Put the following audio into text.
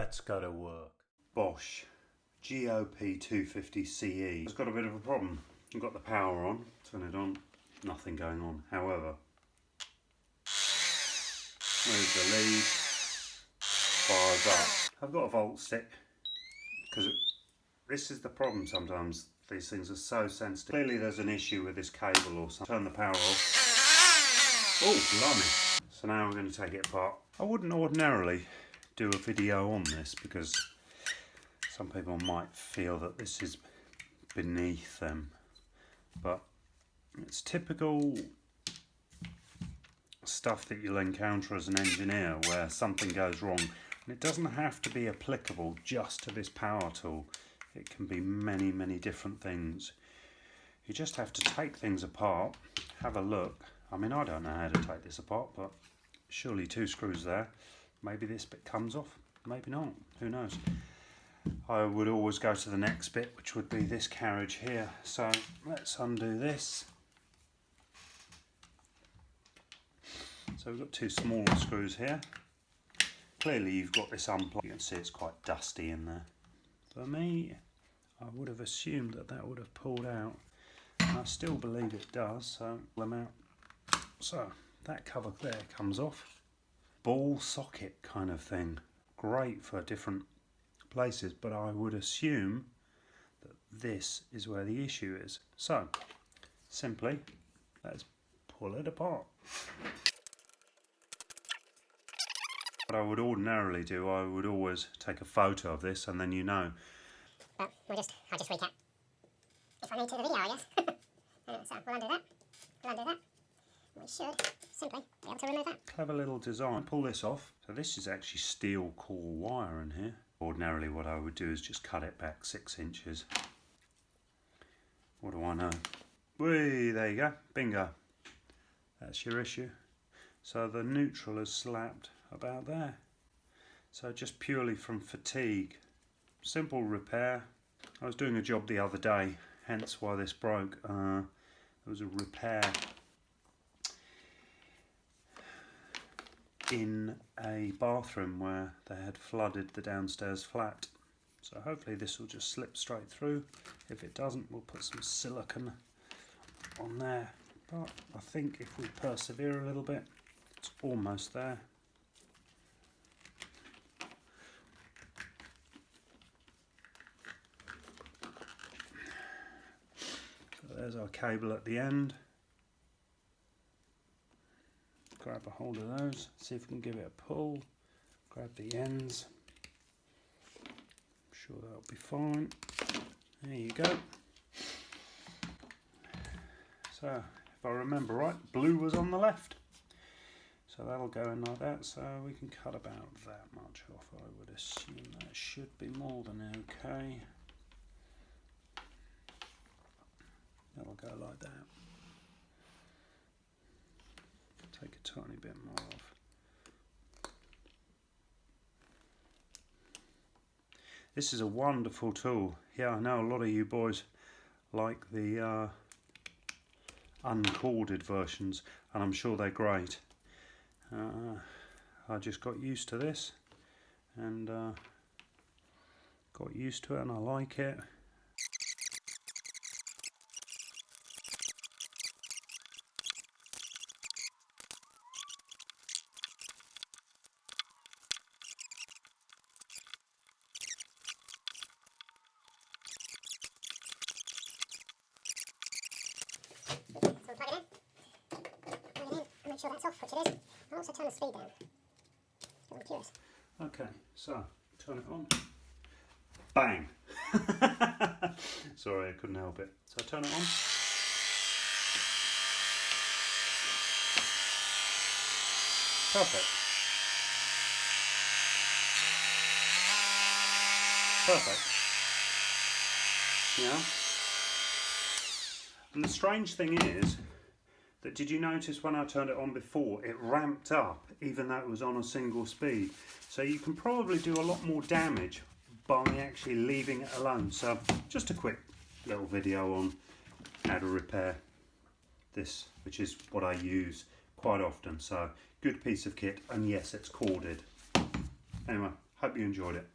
Let's go to work. Bosch GOP 250CE. It's got a bit of a problem. I've got the power on, turn it on, nothing going on. However, move the lead, fires up. I've got a volt stick because this is the problem sometimes. These things are so sensitive. Clearly there's an issue with this cable or something. Turn the power off. Oh, blimey. So now we're going to take it apart. I wouldn't ordinarily do a video on this because some people might feel that this is beneath them, but it's typical stuff that you'll encounter as an engineer where something goes wrong, and it doesn't have to be applicable just to this power tool. It can be many different things. You just have to take things apart, have a look. I mean, I don't know how to take this apart, but surely 2 screws there. Maybe this bit comes off, maybe not, who knows. I would always go to the next bit, which would be this carriage here. So let's undo this. So we've got 2 smaller screws here. Clearly you've got this unplugged. You can see it's quite dusty in there. For me, I would have assumed that that would have pulled out. And I still believe it does, so pull them out. So that cover there comes off. Ball socket kind of thing. Great for different places, but I would assume that this is where the issue is. So simply, let's pull it apart. What I would ordinarily do, I would always take a photo of this, and then you know. But I'll just recap. If I need to the video, I guess. So we'll undo that. We'll undo that. We should simply be able to remove that. Clever little design. Pull this off. So this is actually steel core wire in here. Ordinarily what I would do is just cut it back 6 inches. What do I know? Whee, there you go. Bingo. That's your issue. So the neutral is slapped about there. So just purely from fatigue. Simple repair. I was doing a job the other day, hence why this broke. There was a repair in a bathroom where they had flooded the downstairs flat. So hopefully this will just slip straight through. If it doesn't, we'll put some silicone on there. But I think if we persevere a little bit, it's almost there. So there's our cable at the end. Grab a hold of those, see if we can give it a pull, grab the ends, I'm sure that'll be fine. There you go. So if I remember right, blue was on the left, so that'll go in like that. So we can cut about that much off. I would assume that should be more than okay. That'll go like that. Take a tiny bit more off. This is a wonderful tool. Yeah, I know a lot of you boys like the uncorded versions, and I'm sure they're great. I just got used to this and got used to it, and I like it. Make sure that's off, which it is. I'll also turn the speed down. I'm curious. Okay, so turn it on. Bang! Sorry, I couldn't help it. So turn it on. Perfect. Perfect. Yeah. And the strange thing is, did you notice when I turned it on before, it ramped up even though it was on a single speed? So you can probably do a lot more damage by actually leaving it alone. So just a quick little video on how to repair this, which is what I use quite often. So good piece of kit, and yes, it's corded. Anyway, Hope you enjoyed it.